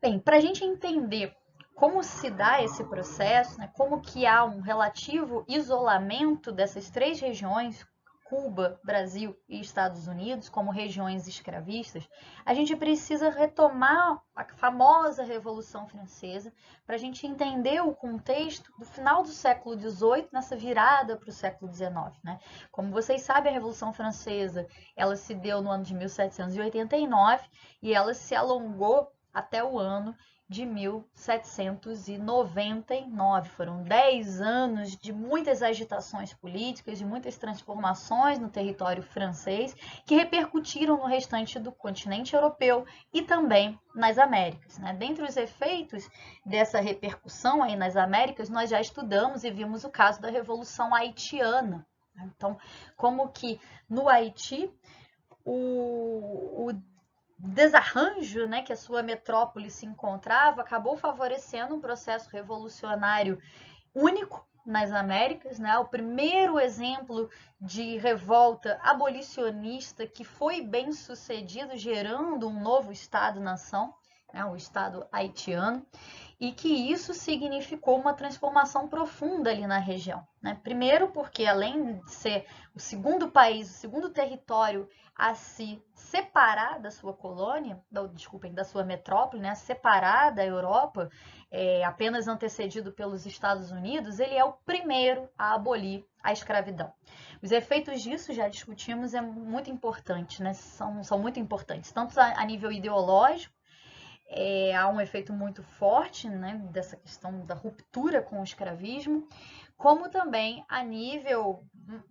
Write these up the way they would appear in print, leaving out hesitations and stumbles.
Bem, para a gente entender como se dá esse processo, né, como que há um relativo isolamento dessas três regiões, Cuba, Brasil e Estados Unidos, como regiões escravistas, a gente precisa retomar a famosa Revolução Francesa para a gente entender o contexto do final do século XVIII nessa virada para o século XIX. Né? Como vocês sabem, a Revolução Francesa ela se deu no ano de 1789 e ela se alongou até o ano de 1799. Foram 10 anos de muitas agitações políticas, de muitas transformações no território francês, que repercutiram no restante do continente europeu e também nas Américas. Né? Dentre os efeitos dessa repercussão aí nas Américas, nós já estudamos e vimos o caso da Revolução Haitiana. Então, como que no Haiti o desarranjo, né, que a sua metrópole se encontrava acabou favorecendo um processo revolucionário único nas Américas, né? O primeiro exemplo de revolta abolicionista que foi bem sucedido, gerando um novo Estado-nação, né? O Estado haitiano, e que isso significou uma transformação profunda ali na região. Né? Primeiro, porque além de ser o segundo país, o segundo território a se separar da sua colônia, desculpem, da sua metrópole, né? Separar da Europa, apenas antecedido pelos Estados Unidos, ele é o primeiro a abolir a escravidão. Os efeitos disso, já discutimos, é muito importante, né? São muito importantes, tanto a nível ideológico, há um efeito muito forte, né, dessa questão da ruptura com o escravismo, como também a nível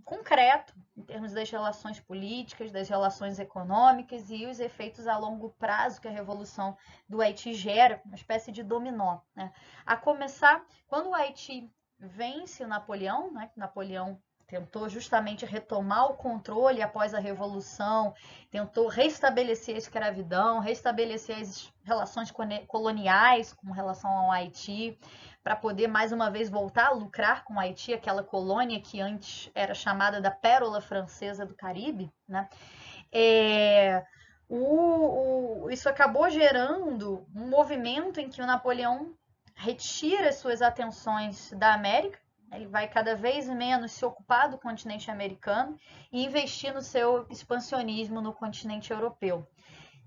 concreto, em termos das relações políticas, das relações econômicas e os efeitos a longo prazo que a Revolução do Haiti gera, uma espécie de dominó. Né? A começar, quando o Haiti vence o Napoleão, né, Napoleão tentou justamente retomar o controle após a Revolução, tentou restabelecer a escravidão, restabelecer as relações coloniais com relação ao Haiti, para poder mais uma vez voltar a lucrar com o Haiti, aquela colônia que antes era chamada da Pérola Francesa do Caribe. Né? É, isso acabou gerando um movimento em que o Napoleão retira suas atenções da América, ele vai cada vez menos se ocupar do continente americano e investir no seu expansionismo no continente europeu.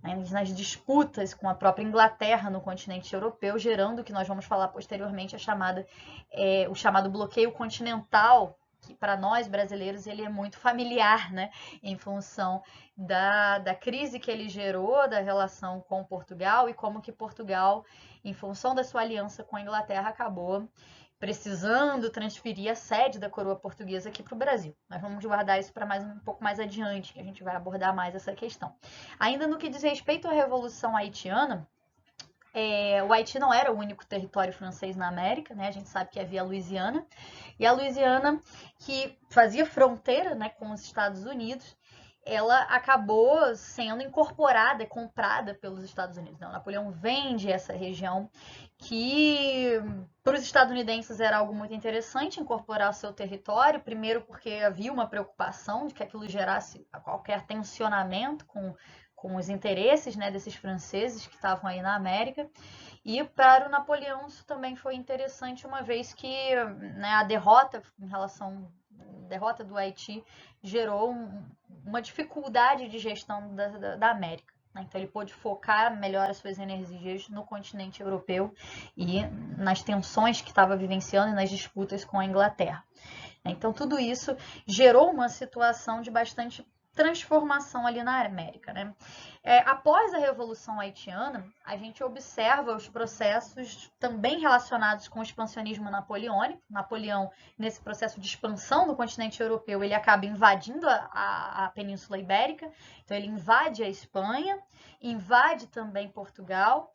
Nas disputas com a própria Inglaterra no continente europeu, gerando o que nós vamos falar posteriormente, o chamado bloqueio continental, que para nós brasileiros ele é muito familiar, né? Em função da crise que ele gerou, da relação com Portugal e como que Portugal, em função da sua aliança com a Inglaterra, acabou precisando transferir a sede da coroa portuguesa aqui para o Brasil. Nós vamos guardar isso para um pouco mais adiante, que a gente vai abordar mais essa questão. Ainda no que diz respeito à Revolução Haitiana, o Haiti não era o único território francês na América, né? A gente sabe que havia a Louisiana, e a Louisiana, que fazia fronteira, né, com os Estados Unidos, ela acabou sendo incorporada, comprada pelos Estados Unidos. Então, Napoleão vende essa região que para os estadunidenses era algo muito interessante incorporar ao seu território, primeiro porque havia uma preocupação de que aquilo gerasse qualquer tensionamento com os interesses, né, desses franceses que estavam aí na América. E para o Napoleão isso também foi interessante, uma vez que, né, a derrota do Haiti gerou uma dificuldade de gestão da América. Né? Então ele pôde focar melhor as suas energias no continente europeu e nas tensões que estava vivenciando e nas disputas com a Inglaterra. Então tudo isso gerou uma situação de bastante transformação ali na América. Né? Após a Revolução Haitiana, a gente observa os processos também relacionados com o expansionismo napoleônico. Napoleão, nesse processo de expansão do continente europeu, ele acaba invadindo a Península Ibérica, então ele invade a Espanha, invade também Portugal.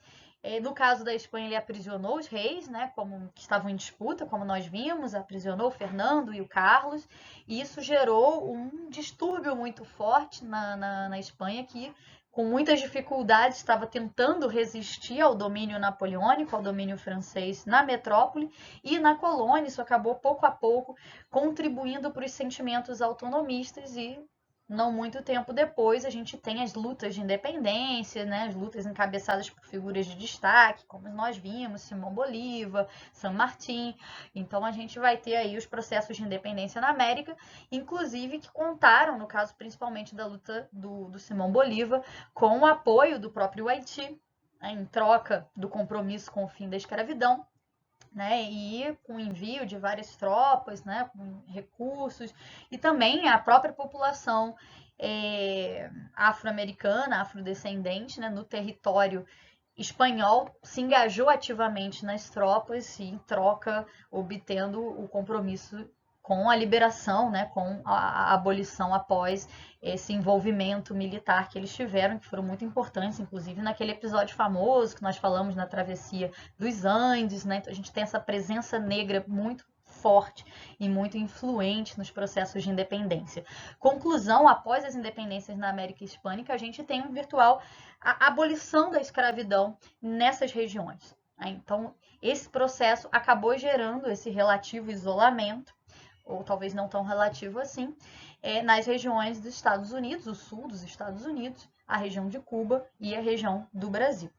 No caso da Espanha, ele aprisionou os reis, né, que estavam em disputa, como nós vimos, aprisionou o Fernando e o Carlos, e isso gerou um distúrbio muito forte na Espanha, que com muitas dificuldades estava tentando resistir ao domínio napoleônico, ao domínio francês na metrópole e na colônia. Isso acabou pouco a pouco contribuindo para os sentimentos autonomistas e não muito tempo depois, a gente tem as lutas de independência, né, as lutas encabeçadas por figuras de destaque, como nós vimos, Simão Bolívar, San Martín. Então a gente vai ter aí os processos de independência na América, inclusive que contaram, no caso principalmente da luta do Simão Bolívar, com o apoio do próprio Haiti, né, em troca do compromisso com o fim da escravidão, né, e com o envio de várias tropas, né, com recursos, e também a própria população afro-americana, afrodescendente, né, no território espanhol se engajou ativamente nas tropas e, em troca, obtendo o compromisso com a liberação, né, com a abolição após esse envolvimento militar que eles tiveram, que foram muito importantes, inclusive naquele episódio famoso que nós falamos na travessia dos Andes, né? Então a gente tem essa presença negra muito forte e muito influente nos processos de independência. Conclusão, após as independências na América Hispânica, a gente tem um virtual a abolição da escravidão nessas regiões. Então, esse processo acabou gerando esse relativo isolamento, ou talvez não tão relativo assim, nas regiões dos Estados Unidos, o sul dos Estados Unidos, a região de Cuba e a região do Brasil.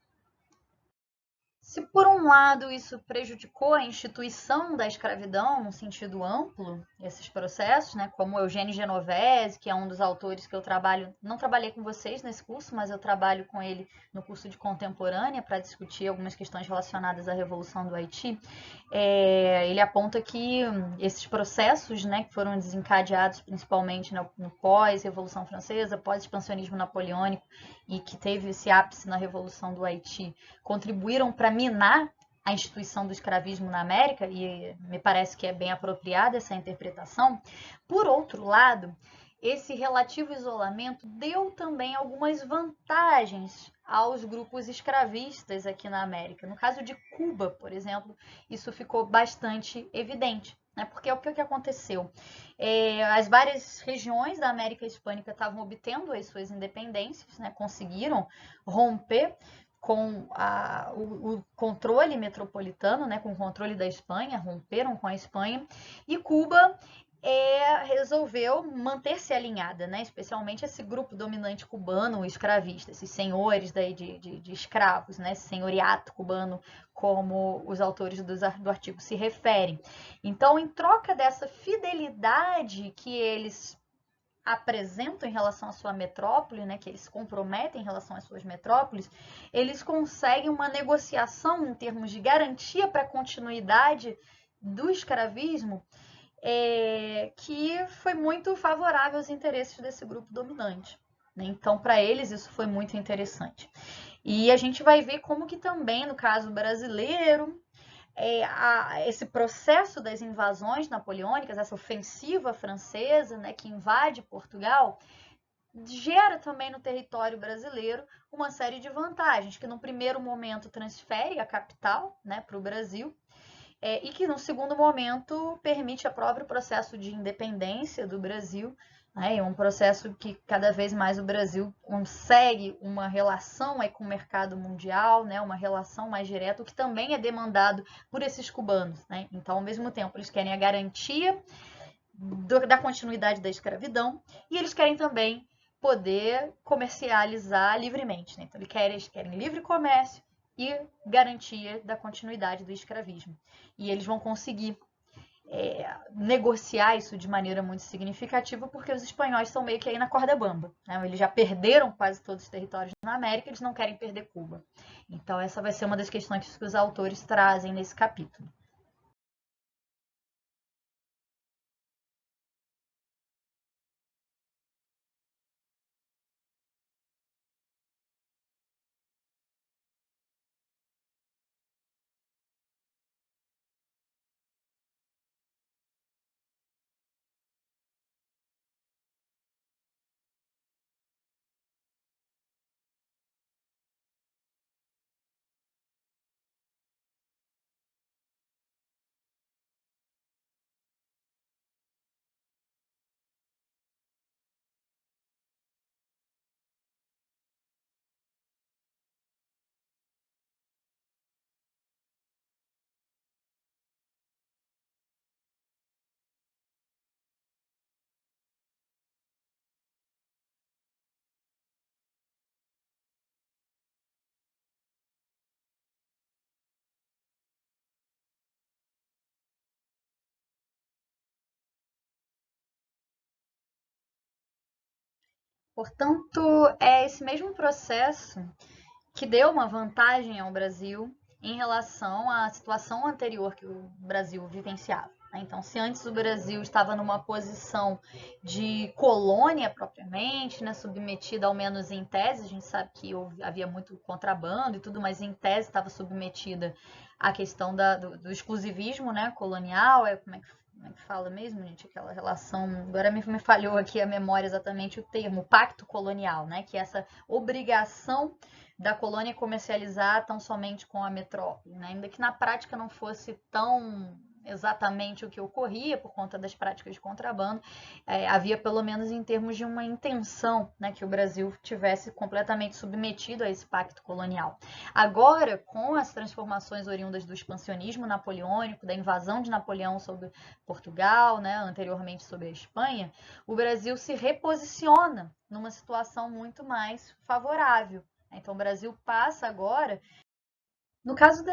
Se por um lado isso prejudicou a instituição da escravidão no sentido amplo, esses processos, né, como Eugênio Genovese, que é um dos autores que eu trabalho, não trabalhei com vocês nesse curso, mas eu trabalho com ele no curso de contemporânea para discutir algumas questões relacionadas à Revolução do Haiti, ele aponta que esses processos, né, que foram desencadeados principalmente no pós-Revolução Francesa, pós-expansionismo napoleônico e que teve esse ápice na Revolução do Haiti, contribuíram para minar a instituição do escravismo na América, e me parece que é bem apropriada essa interpretação. Por outro lado, esse relativo isolamento deu também algumas vantagens aos grupos escravistas aqui na América. No caso de Cuba, por exemplo, isso ficou bastante evidente. Porque o que aconteceu? As várias regiões da América Hispânica estavam obtendo as suas independências, né, conseguiram romper com o controle metropolitano, né, com o controle da Espanha, romperam com a Espanha, e Cuba resolveu manter-se alinhada, né? Especialmente esse grupo dominante cubano, escravista, esses senhores daí de escravos, né? Esse senhoriato cubano, como os autores do artigo se referem. Então, em troca dessa fidelidade que eles apresentam em relação à sua metrópole, né, que eles se comprometem em relação às suas metrópoles, eles conseguem uma negociação em termos de garantia para a continuidade do escravismo que foi muito favorável aos interesses desse grupo dominante. Né? Então, para eles, isso foi muito interessante. E a gente vai ver como que também, no caso brasileiro, esse processo das invasões napoleônicas, essa ofensiva francesa, né, que invade Portugal, gera também no território brasileiro uma série de vantagens, que no primeiro momento transfere a capital, né, para o Brasil, e que no segundo momento permite o próprio processo de independência do Brasil, né, um processo que cada vez mais o Brasil consegue uma relação com o mercado mundial, né, uma relação mais direta, o que também é demandado por esses cubanos. Né? Então, ao mesmo tempo, eles querem a garantia da continuidade da escravidão e eles querem também poder comercializar livremente. Né? Então, eles querem livre comércio e garantia da continuidade do escravismo. E eles vão conseguir negociar isso de maneira muito significativa, porque os espanhóis estão meio que aí na corda bamba. Né? Eles já perderam quase todos os territórios na América, eles não querem perder Cuba. Então, essa vai ser uma das questões que os autores trazem nesse capítulo. Portanto, é esse mesmo processo que deu uma vantagem ao Brasil em relação à situação anterior que o Brasil vivenciava. Então, se antes o Brasil estava numa posição de colônia propriamente, né, submetida ao menos em tese, a gente sabe que havia muito contrabando e tudo, mas em tese estava submetida à questão do exclusivismo, né, colonial, como é que fala mesmo, gente? Aquela relação. Agora me falhou aqui a memória exatamente o termo, pacto colonial, né? Que é essa obrigação da colônia comercializar tão somente com a metrópole, né? Ainda que na prática não fosse tão exatamente o que ocorria por conta das práticas de contrabando, havia pelo menos em termos de uma intenção, né, que o Brasil tivesse completamente submetido a esse pacto colonial. Agora, com as transformações oriundas do expansionismo napoleônico, da invasão de Napoleão sobre Portugal, né, anteriormente sobre a Espanha, o Brasil se reposiciona numa situação muito mais favorável. Então, o Brasil passa agora. No caso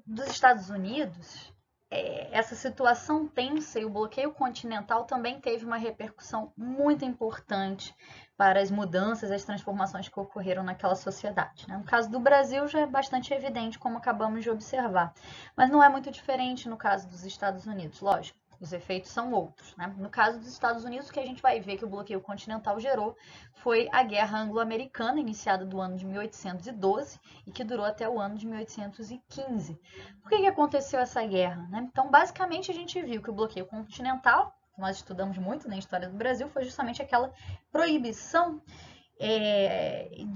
dos Estados Unidos, essa situação tensa e o bloqueio continental também teve uma repercussão muito importante para as mudanças, as transformações que ocorreram naquela sociedade. Né? No caso do Brasil já é bastante evidente, como acabamos de observar, mas não é muito diferente no caso dos Estados Unidos, lógico. Os efeitos são outros. Né? No caso dos Estados Unidos, o que a gente vai ver que o bloqueio continental gerou foi a Guerra Anglo-Americana, iniciada do ano de 1812 e que durou até o ano de 1815. Por que aconteceu essa guerra? Né? Então, basicamente, a gente viu que o bloqueio continental, que nós estudamos muito na história do Brasil, foi justamente aquela proibição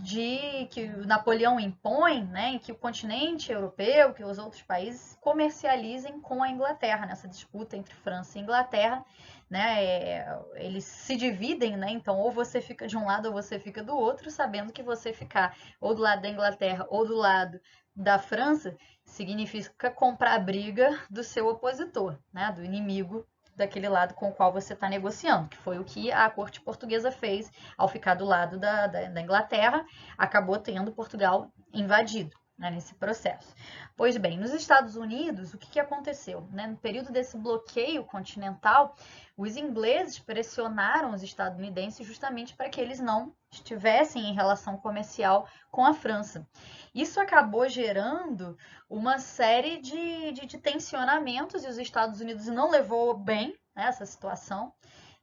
de que o Napoleão impõe, né, em que o continente europeu, que os outros países comercializem com a Inglaterra, nessa disputa entre França e Inglaterra, né, eles se dividem, né, então ou você fica de um lado ou você fica do outro, sabendo que você ficar ou do lado da Inglaterra ou do lado da França significa comprar a briga do seu opositor, né, do inimigo daquele lado com o qual você está negociando, que foi o que a corte portuguesa fez ao ficar do lado da Inglaterra, acabou tendo Portugal invadido, né, nesse processo. Pois bem, nos Estados Unidos, o que aconteceu? Né? No período desse bloqueio continental, os ingleses pressionaram os estadunidenses justamente para que eles não estivessem em relação comercial com a França. Isso acabou gerando uma série de tensionamentos e os Estados Unidos não levou bem, né, essa situação.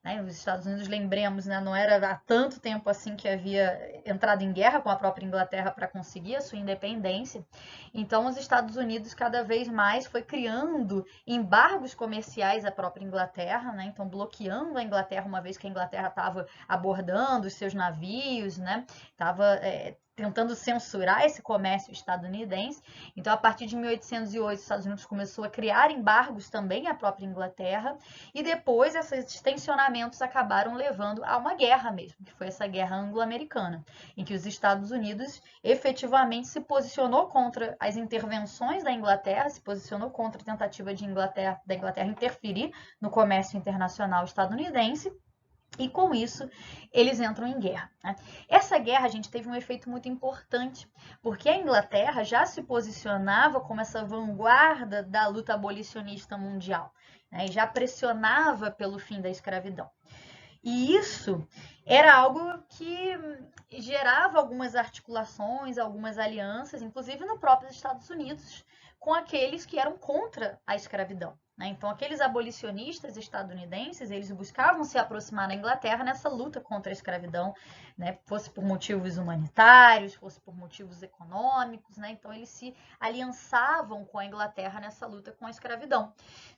Né? Os Estados Unidos, lembremos, né, não era há tanto tempo assim que havia entrado em guerra com a própria Inglaterra para conseguir a sua independência. Então, os Estados Unidos cada vez mais foi criando embargos comerciais à própria Inglaterra, né? Então bloqueando a Inglaterra, uma vez que a Inglaterra estava abordando os seus navios, né? Estava tentando censurar esse comércio estadunidense. Então, a partir de 1808, os Estados Unidos começou a criar embargos também à própria Inglaterra, e depois esses tensionamentos acabaram levando a uma guerra mesmo, que foi essa guerra anglo-americana, em que os Estados Unidos efetivamente se posicionou contra as intervenções da Inglaterra, se posicionou contra a tentativa da Inglaterra interferir no comércio internacional estadunidense, e com isso eles entram em guerra. Né? Essa guerra, a gente teve um efeito muito importante, porque a Inglaterra já se posicionava como essa vanguarda da luta abolicionista mundial, né? E já pressionava pelo fim da escravidão. E isso era algo que gerava algumas articulações, algumas alianças, inclusive no próprio Estados Unidos, com aqueles que eram contra a escravidão. Então, aqueles abolicionistas estadunidenses, eles buscavam se aproximar da Inglaterra nessa luta contra a escravidão, né? Fosse por motivos humanitários, fosse por motivos econômicos, né? Então, eles se aliançavam com a Inglaterra nessa luta com a escravidão.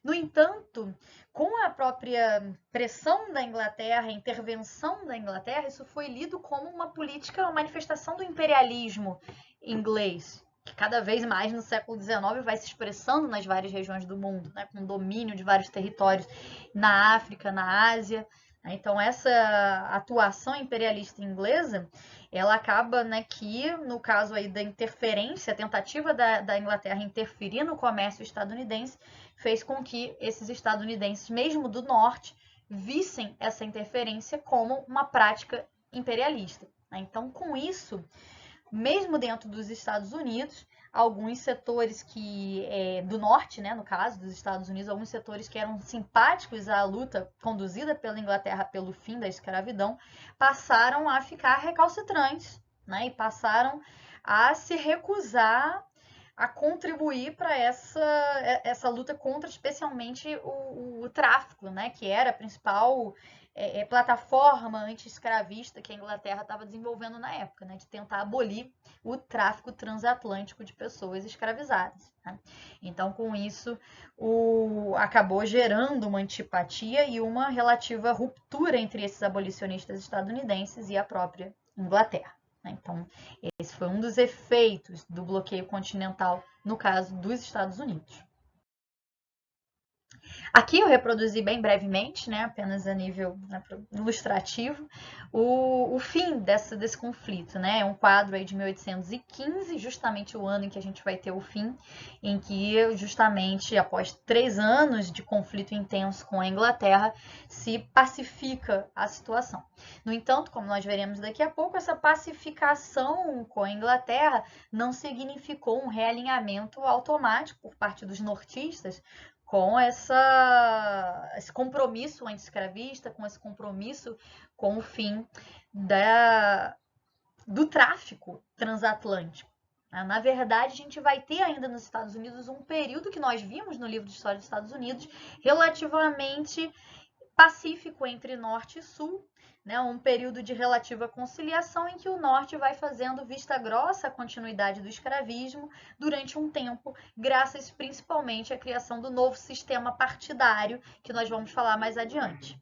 No entanto, com a própria pressão da Inglaterra, a intervenção da Inglaterra, isso foi lido como uma política, uma manifestação do imperialismo inglês, que cada vez mais no século XIX vai se expressando nas várias regiões do mundo, né, com domínio de vários territórios na África, na Ásia. Então, essa atuação imperialista inglesa, ela acaba, né, que, no caso aí da interferência, a tentativa da Inglaterra interferir no comércio estadunidense, fez com que esses estadunidenses, mesmo do norte, vissem essa interferência como uma prática imperialista. Então, com isso, mesmo dentro dos Estados Unidos, alguns setores do norte, né, no caso dos Estados Unidos, alguns setores que eram simpáticos à luta conduzida pela Inglaterra pelo fim da escravidão, passaram a ficar recalcitrantes, né, e passaram a se recusar a contribuir para essa luta contra, especialmente, o tráfico, né, que era a principal plataforma anti-escravista que a Inglaterra estava desenvolvendo na época, né, de tentar abolir o tráfico transatlântico de pessoas escravizadas. Né? Então, com isso, acabou gerando uma antipatia e uma relativa ruptura entre esses abolicionistas estadunidenses e a própria Inglaterra. Né? Então, esse foi um dos efeitos do bloqueio continental no caso dos Estados Unidos. Aqui eu reproduzi bem brevemente, né, apenas a nível, né, ilustrativo, o fim desse conflito. Né? É um quadro aí de 1815, justamente o ano em que a gente vai ter o fim, em que justamente após 3 anos de conflito intenso com a Inglaterra, se pacifica a situação. No entanto, como nós veremos daqui a pouco, essa pacificação com a Inglaterra não significou um realinhamento automático por parte dos nortistas com esse compromisso anti-escravista, com esse compromisso com o fim do tráfico transatlântico. Na verdade, a gente vai ter ainda nos Estados Unidos um período que nós vimos no livro de História dos Estados Unidos relativamente pacífico entre norte e sul, né? Um período de relativa conciliação em que o norte vai fazendo vista grossa à continuidade do escravismo durante um tempo, graças principalmente à criação do novo sistema partidário, que nós vamos falar mais adiante.